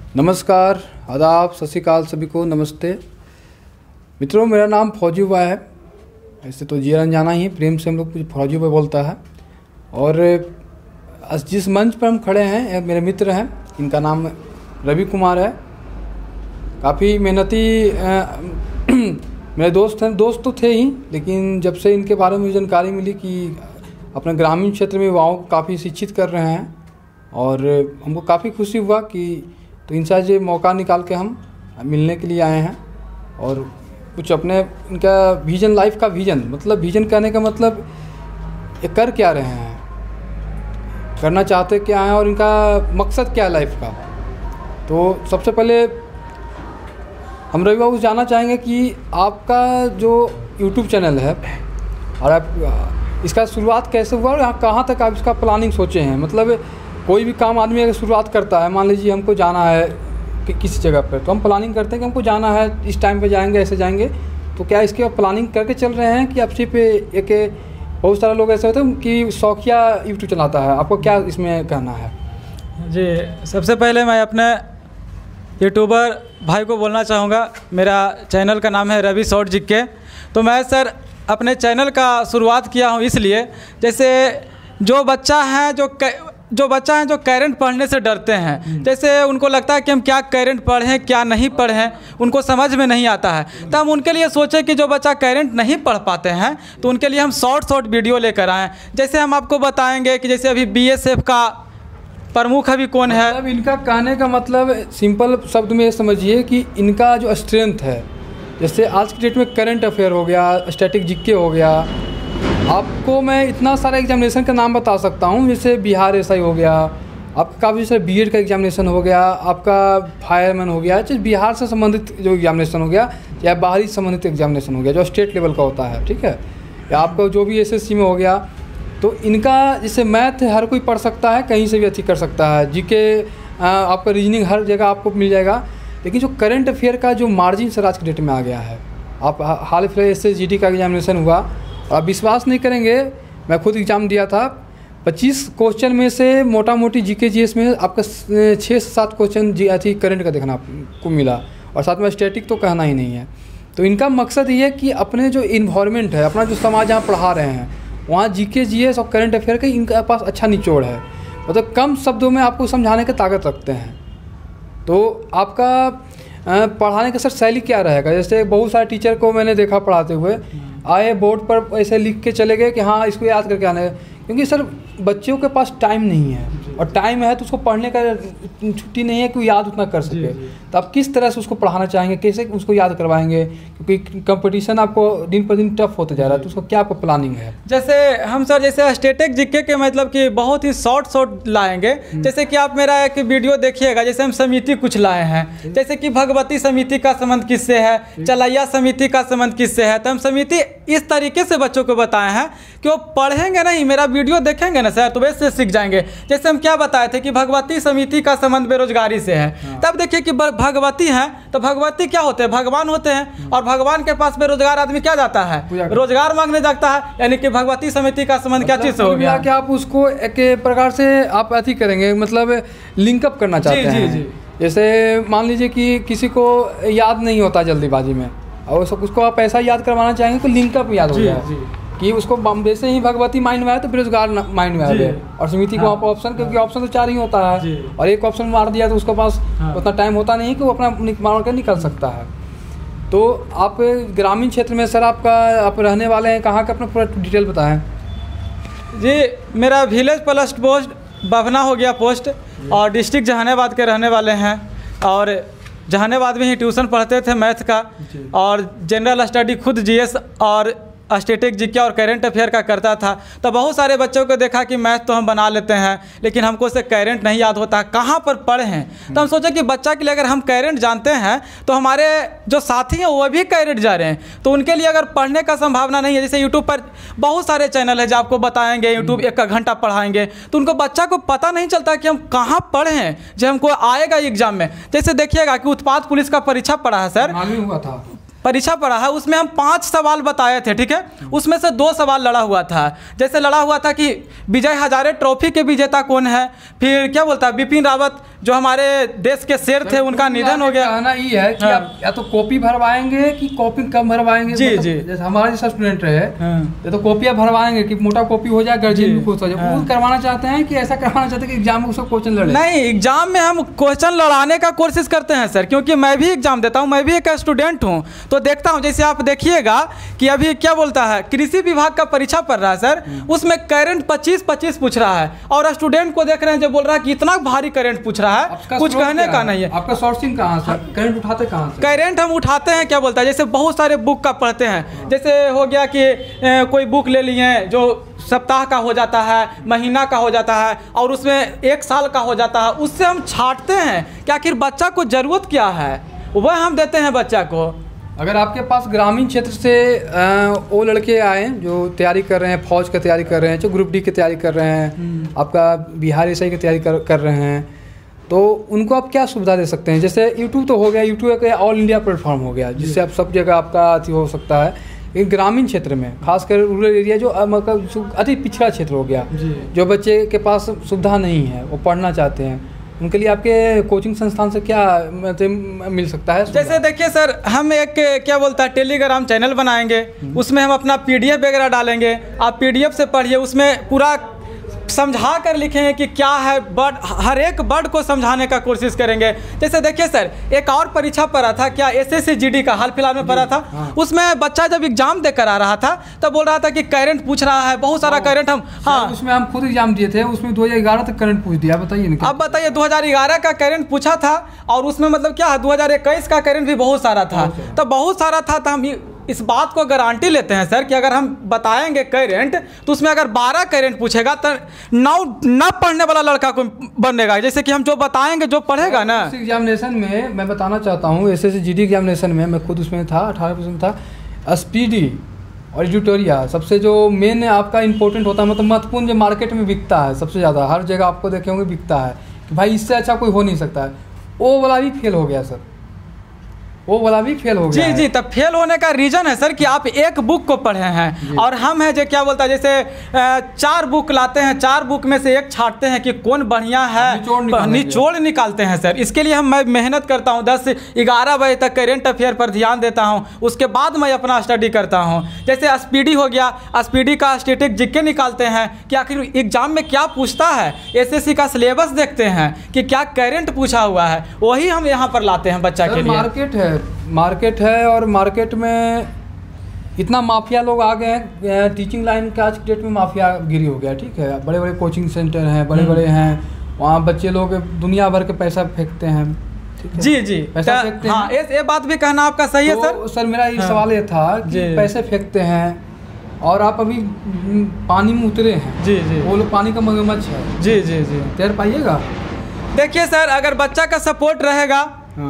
नमस्कार, आदाब, सत श्री अकाल सभी को, नमस्ते मित्रों। मेरा नाम फौजी भाई है। ऐसे तो जी अनजाना ही, प्रेम से हम लोग फौजी भाई बोलता है। और जिस मंच पर हम खड़े हैं मेरे मित्र हैं, इनका नाम रवि कुमार है। काफ़ी मेहनती मेरे दोस्त हैं। दोस्त तो थे ही, लेकिन जब से इनके बारे में जानकारी मिली कि अपने ग्रामीण क्षेत्र में युवाओं को काफ़ी शिक्षित कर रहे हैं, और हमको काफ़ी खुशी हुआ कि तो इनसे आज ये मौका निकाल के हम मिलने के लिए आए हैं। और कुछ अपने इनका विजन, लाइफ का विजन, मतलब विजन कहने का मतलब ये कर क्या रहे हैं, करना चाहते क्या हैं, और इनका मकसद क्या है लाइफ का। तो सबसे पहले हम रवि बाबू जानना चाहेंगे कि आपका जो यूट्यूब चैनल है और आप इसका शुरुआत कैसे हुआ और कहाँ तक आप इसका प्लानिंग सोचे हैं। मतलब कोई भी काम आदमी अगर शुरुआत करता है, मान लीजिए हमको जाना है कि किसी जगह पर, तो हम प्लानिंग करते हैं कि हमको जाना है, इस टाइम पे जाएंगे, ऐसे जाएंगे। तो क्या इसके प्लानिंग करके चल रहे हैं कि आप सिर्फ एक, बहुत सारे लोग ऐसे होते हैं कि शौकिया यूट्यूब चलाता है, आपको क्या इसमें कहना है? जी, सबसे पहले मैं अपने यूट्यूबर भाई को बोलना चाहूँगा। मेरा चैनल का नाम है रवि शॉर्ट जिक्के। तो मैं सर अपने चैनल का शुरुआत किया हूँ इसलिए, जैसे जो बच्चा है जो करंट पढ़ने से डरते हैं, जैसे उनको लगता है कि हम क्या करंट पढ़ें क्या नहीं पढ़ें, उनको समझ में नहीं आता है। तो हम उनके लिए सोचे कि जो बच्चा करंट नहीं पढ़ पाते हैं तो उनके लिए हम शॉर्ट वीडियो लेकर आएँ। जैसे हम आपको बताएंगे कि जैसे अभी BSF का प्रमुख अभी कौन है। मतलब इनका कहने का मतलब सिंपल शब्द में ये समझिए कि इनका जो स्ट्रेंथ है, जैसे आज की डेट में करंट अफेयर हो गया, स्टैटिक जीके हो गया, आपको मैं इतना सारा एग्जामिनेशन का नाम बता सकता हूँ। जैसे बिहार SI हो गया, आपका काफ़ी सारे BED का एग्जामिनेशन हो गया, आपका फायरमैन हो गया, चाहे बिहार से संबंधित जो एग्जामिनेशन हो गया या बाहरी संबंधित एग्जामिनेशन हो गया जो स्टेट लेवल का होता है, ठीक है, या आपका जो भी SSC में हो गया। तो इनका जैसे मैथ हर कोई पढ़ सकता है, कहीं से भी अच्छी कर सकता है, जीके आपका रीजनिंग हर जगह आपको मिल जाएगा। लेकिन जो करंट अफेयर का जो मार्जिन सर आज के डेट में आ गया है, आप हाल फिलहाल SSGD का एग्जामिनेशन हुआ और आप विश्वास नहीं करेंगे, मैं खुद एग्ज़ाम दिया था। 25 क्वेश्चन में से मोटा मोटी GK GS में आपका 6 से 7 क्वेश्चन करंट का देखना को मिला, और साथ में स्टैटिक तो कहना ही नहीं है। तो इनका मकसद ये है कि अपने जो इन्वायरमेंट है, अपना जो समाज जहाँ पढ़ा रहे हैं, वहाँ GK GS और करंट अफेयर का इनके पास अच्छा निचोड़ है, मतलब कम शब्दों में आपको समझाने की ताकत रखते हैं। तो आपका पढ़ाने का सर शैली क्या रहेगा? जैसे बहुत सारे टीचर को मैंने देखा पढ़ाते हुए, आए बोर्ड पर ऐसे लिख के चले गए कि हाँ इसको याद करके आना है, क्योंकि सर बच्चों के पास टाइम नहीं है, और टाइम है तो उसको पढ़ने का छुट्टी नहीं है कि वो याद उतना कर सके। तो आप किस तरह से उसको पढ़ाना चाहेंगे, कैसे उसको याद करवाएंगे, क्योंकि कंपटीशन आपको दिन पर दिन टफ होता जा रहा है, तो उसको क्या आपका प्लानिंग है? जैसे हम सर जैसे स्टैटिक जीके के मतलब कि बहुत ही शॉर्ट लाएंगे। जैसे कि आप मेरा एक वीडियो देखिएगा, जैसे हम समिति कुछ लाए हैं, जैसे कि भगवती समिति का संबंध किससे है, चलैया समिति का संबंध किससे है। तो हम समिति इस तरीके से बच्चों को बताए हैं कि वो पढ़ेंगे नहीं, मेरा वीडियो देखेंगे ना सर, तो वैसे सीख जाएंगे। जैसे हम क्या बताए थे कि भगवती समिति का संबंध बेरोजगारी से है। तब देखिए कि भगवती हैं, तो भगवती क्या होते हैं, भगवान होते हैं, और भगवान के पास बेरोजगार आदमी क्या जाता है, रोजगार मांगने जाता है। यानी कि भगवती समिति का संबंध क्या चीज़ से हो गया जी, मेरा विलेज प्लस पोस्ट बभना हो गया पोस्ट, और डिस्ट्रिक्ट जहानाबाद के रहने वाले हैं, और जहानाबाद में ही ट्यूशन पढ़ते थे मैथ का, और जनरल स्टडी खुद GS और स्टैटिक जीके और करंट अफेयर का करता था। तो बहुत सारे बच्चों को देखा कि मैथ तो हम बना लेते हैं, लेकिन हमको से करंट नहीं याद होता, कहाँ पर पढ़े हैं। तो हम सोचे कि बच्चा के लिए अगर हम करंट जानते हैं तो हमारे जो साथी हैं वो भी करंट जा रहे हैं, तो उनके लिए अगर पढ़ने का संभावना नहीं है। जैसे यूट्यूब पर बहुत सारे चैनल है जो आपको बताएंगे, यूट्यूब 1 घंटा पढ़ाएंगे, तो उनको बच्चा को पता नहीं चलता कि हम कहाँ पढ़े हैं जो हमको आएगा एग्जाम में। जैसे देखिएगा कि उत्पाद पुलिस का परीक्षा पढ़ा है सर, हुआ था परीक्षा पढ़ा है, उसमें हम 5 सवाल बताए थे, ठीक है, उसमें से 2 सवाल लड़ा हुआ था। जैसे लड़ा हुआ था कि विजय हजारे ट्रॉफी के विजेता कौन है, फिर क्या बोलता है बिपिन रावत जो हमारे देश के शेर थे उनका निधन हो गया। कहना ये है कि आप या तो कॉपी भरवाएंगे कि कॉपी कम भरवाएंगे। जी जी, जैसे हमारे जैसा स्टूडेंट रहे ये तो कॉपियाँ भरवाएंगे कि मोटा कॉपी हो जाए, गार्जियन भी खुश हो जाए। वो करवाना चाहते हैं कि ऐसा करवाना चाहते हैं कि एग्जाम में उसको क्वेश्चन लड़े? नहीं, एग्जाम में हम क्वेश्चन लड़ाने का कोशिश करते हैं सर, क्योंकि मैं भी एग्जाम देता हूँ, मैं भी एक स्टूडेंट हूँ। तो देखता हूँ, जैसे आप देखिएगा कि अभी क्या बोलता है, कृषि विभाग का परीक्षा पढ़ रहा है सर, उसमें करंट 25-25 पूछ रहा है और स्टूडेंट को देख रहे हैं जो बोल रहा है कि इतना भारी करंट पूछ रहा है, कुछ कहने का नहीं है। आपका सोर्सिंग कहाँ से, करंट उठाते कहाँ से? करंट हम उठाते हैं क्या बोलता है, जैसे बहुत सारे बुक का पढ़ते हैं। जैसे हो गया कि कोई बुक ले लिए जो सप्ताह का हो जाता है, महीना का हो जाता है और उसमें 1 साल का हो जाता है, उससे हम छांटते हैं कि आखिर बच्चा को ज़रूरत क्या है, वह हम देते हैं बच्चा को। अगर आपके पास ग्रामीण क्षेत्र से वो लड़के आए जो तैयारी कर रहे हैं, फौज की तैयारी कर रहे हैं, जो ग्रुप डी की तैयारी कर रहे हैं, आपका बिहार एसआई की तैयारी कर रहे हैं, तो उनको आप क्या सुविधा दे सकते हैं? जैसे यूट्यूब तो हो गया, यूट्यूब एक ऑल इंडिया प्लेटफॉर्म हो गया जिससे आप सब जगह आपका अति हो सकता है। लेकिन ग्रामीण क्षेत्र में खासकर रूरल एरिया जो मतलब अति पिछड़ा क्षेत्र हो गया, जो बच्चे के पास सुविधा नहीं है, वो पढ़ना चाहते हैं, उनके लिए आपके कोचिंग संस्थान से क्या मतलब मिल सकता है? जैसे देखिए सर, हम एक क्या बोलता है टेलीग्राम चैनल बनाएंगे, उसमें हम अपना PDF वगैरह डालेंगे, आप PDF से पढ़िए, उसमें पूरा समझा कर लिखेंगे कि क्या है बर्ड, हर एक बर्ड को समझाने का कोशिश करेंगे। जैसे देखिए सर, एक और परीक्षा पढ़ा था क्या, SSC GD का हाल फिलहाल में पढ़ा था, उसमें बच्चा जब एग्जाम देकर आ रहा था तब बोल रहा था कि करंट पूछ रहा है, बहुत सारा करंट। हम उसमें हम खुद एग्जाम दिए थे, उसमें 2011 तक करंट पूछ दिया। बताइए अब बताइए, 2011 का करंट पूछा था और उसमें मतलब क्या है 2021 का करंट भी बहुत सारा था। तो बहुत सारा था तो हम इस बात को गारंटी लेते हैं सर कि अगर हम बताएंगे करंट तो उसमें अगर 12 करंट पूछेगा तो 9 न पढ़ने वाला लड़का को बनेगा। जैसे कि हम जो बताएंगे जो पढ़ेगा ना। इस एग्जामिनेशन में मैं बताना चाहता हूँ, SSC GD एग्जामिनेशन में मैं खुद उसमें था, 18% था। SPD और एडिटोरिया सबसे जो मेन आपका इंपॉर्टेंट होता है, मतलब महत्वपूर्ण जो मार्केट में बिकता है सबसे ज़्यादा, हर जगह आपको देखे होंगे बिकता है कि भाई इससे अच्छा कोई हो नहीं सकता है, वो वाला भी फेल हो गया सर, वो वाला भी फेल हो गया। जी जी, तब फेल होने का रीजन है सर कि आप एक बुक को पढ़े हैं और हम है जो क्या बोलता है, जैसे 4 बुक लाते हैं, 4 बुक में से एक छांटते हैं कि कौन बढ़िया है, निचोड़ निकालते हैं सर। इसके लिए मैं मेहनत करता हूँ, 10 से 11 बजे तक करंट अफेयर पर ध्यान देता हूँ, उसके बाद मैं अपना स्टडी करता हूँ। जैसे SPD हो गया, SPD का स्टैटिक GK निकालते हैं कि आखिर एग्जाम में क्या पूछता है, SSC का सिलेबस देखते हैं कि क्या करंट पूछा हुआ है, वही हम यहाँ पर लाते हैं बच्चा के लिए। मार्केट है और मार्केट में इतना माफिया लोग आ गए हैं, टीचिंग लाइन का आज की डेट में माफिया गिरी हो गया। ठीक है, बड़े बड़े कोचिंग सेंटर हैं, बड़े बड़े हैं, वहाँ बच्चे लोग दुनिया भर के पैसा फेंकते हैं। ठीक है, जी जी, पैसा फेंकते हैं। हाँ, ये बात भी कहना आपका सही है सर। सर मेरा ये सवाल ये था कि पैसे फेंकते हैं और आप अभी पानी में उतरे हैं। जी जी, वो लोग पानी का मगरमच्छ है। जी जी जी, तैर पाइएगा? देखिए सर, अगर बच्चा का सपोर्ट रहेगा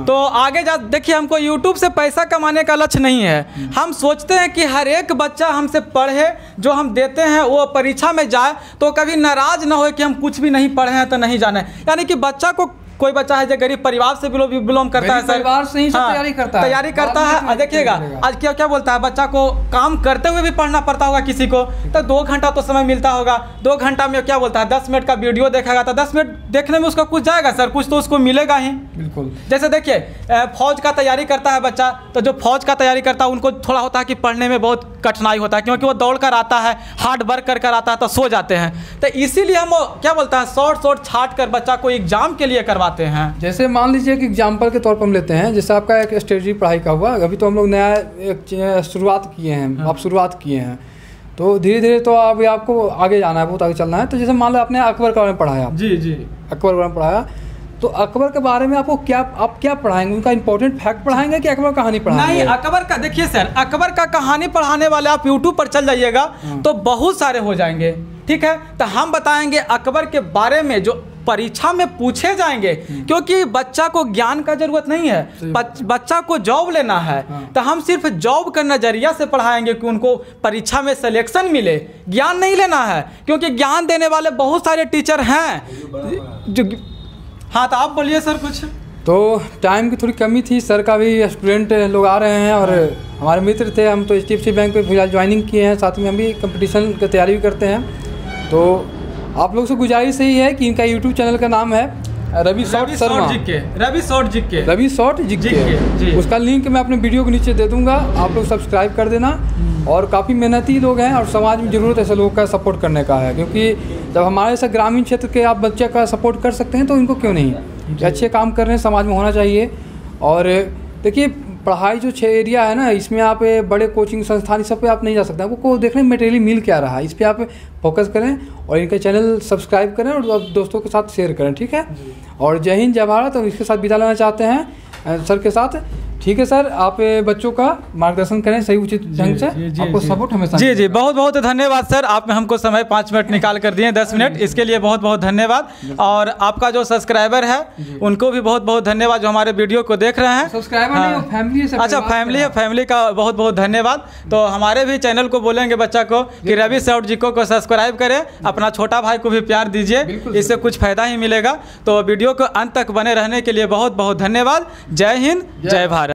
तो आगे जा, देखिए हमको YouTube से पैसा कमाने का लक्ष्य नहीं है। हम सोचते हैं कि हर एक बच्चा हमसे पढ़े, जो हम देते हैं वो परीक्षा में जाए तो कभी नाराज ना हो कि हम कुछ भी नहीं पढ़े हैं तो नहीं जाने। यानी कि बच्चा को, कोई बच्चा है जो गरीब परिवार से बिलोंग करता है, परिवार से ही तैयारी करता है। देखिएगा आज क्या क्या बोलता है, बच्चा को काम करते हुए भी पढ़ना पड़ता होगा किसी को, तो 2 घंटा तो समय मिलता होगा। 2 घंटा में क्या बोलता है 10 मिनट का वीडियो देखेगा तो 10 मिनट देखने में उसका कुछ जाएगा सर, कुछ तो उसको मिलेगा ही। बिल्कुल। जैसे देखिए फौज का तैयारी करता है बच्चा, तो जो फौज का तैयारी करता है उनको थोड़ा होता है कि पढ़ने में बहुत कठिनाई होता है, क्योंकि वो दौड़ कर आता है, हार्ड वर्क कर आता है तो सो जाते हैं। तो इसीलिए हम क्या बोलता है शॉर्ट छाट कर बच्चा को एग्जाम के लिए करवाते हैं। जैसे मान लीजिए कि एग्जाम्पल के तौर पर हम लेते हैं, जैसे आपका एक स्ट्रेटजी पढ़ाई का हुआ, अभी तो हम लोग नया एक शुरुआत किए हैं, आप शुरुआत किए हैं, तो धीरे धीरे तो अभी आपको आगे जाना है, बहुत आगे चलना है। तो जैसे मान लो आपने अकबर के बारे में पढ़ाया। जी जी, अकबर के बारे में पढ़ाया, तो अकबर के बारे में आपको आप क्या पढ़ाएंगे? उनका इंपॉर्टेंट फैक्ट पढ़ाएंगे कि अकबर कहानी पढ़ाएंगे? नहीं, अकबर का देखिए सर, अकबर का कहानी पढ़ाने वाले आप यूट्यूब पर चल जाइएगा तो बहुत सारे हो जाएंगे। ठीक है, तो हम बताएंगे अकबर के बारे में जो परीक्षा में पूछे जाएंगे, क्योंकि बच्चा को ज्ञान का जरूरत नहीं है, बच्चा को जॉब लेना है। तो हम सिर्फ जॉब का नजरिया से पढ़ाएंगे कि उनको परीक्षा में सिलेक्शन मिले, ज्ञान नहीं लेना है, क्योंकि ज्ञान देने वाले बहुत सारे टीचर हैं जो। हाँ, तो आप बोलिए सर कुछ। तो टाइम की थोड़ी कमी थी, सर का भी स्टूडेंट लोग आ रहे हैं और हमारे मित्र थे, हम तो HDFC बैंक में फिलहाल ज्वाइनिंग किए हैं, साथ में हम भी कंपटीशन की तैयारी भी करते हैं। तो आप लोग से गुजारिश यही है कि इनका YouTube चैनल का नाम है रवि शॉर्ट शर्मा, रवि शॉर्ट जिक्के, रवि शॉर्ट जी। जिक्के, उसका लिंक मैं अपने वीडियो के नीचे दे दूंगा, आप लोग सब्सक्राइब कर देना। और काफ़ी मेहनती लोग हैं और समाज में ज़रूरत ऐसे लोगों का सपोर्ट करने का है, क्योंकि जब हमारे ऐसे ग्रामीण क्षेत्र के आप बच्चे का सपोर्ट कर सकते हैं तो इनको क्यों नहीं, अच्छे काम कर रहे हैं, समाज में होना चाहिए। और देखिए पढ़ाई जो एरिया है ना, इसमें आप बड़े कोचिंग संस्थान सब पे आप नहीं जा सकते, आपको देखने में मटेरियल मिल क्या रहा है, इस पर आप फोकस करें और इनका चैनल सब्सक्राइब करें और दोस्तों के साथ शेयर करें, ठीक है। और जय हिंद जय भारत। तो इसके साथ विदा लेना चाहते हैं सर के साथ, ठीक है सर। आप बच्चों का मार्गदर्शन करें सही उचित ढंग से, आपको सपोर्ट हमेशा। जी जी, बहुत बहुत धन्यवाद सर, आपने हमको समय 5 मिनट निकाल कर दिए, 10 मिनट, इसके लिए बहुत बहुत धन्यवाद। और आपका जो सब्सक्राइबर है उनको भी बहुत बहुत धन्यवाद जो हमारे वीडियो को देख रहे हैं। सब्सक्राइबर नहीं, फैमिली है। अच्छा, फैमिली है, फैमिली का बहुत बहुत धन्यवाद। तो हमारे भी चैनल को बोलेंगे बच्चा को कि रवि शॉर्ट जिक्को को सब्सक्राइब करें, अपना छोटा भाई को भी प्यार दीजिए, इससे कुछ फायदा ही मिलेगा। तो वीडियो को अंत तक बने रहने के लिए बहुत बहुत धन्यवाद। जय हिंद जय भारत।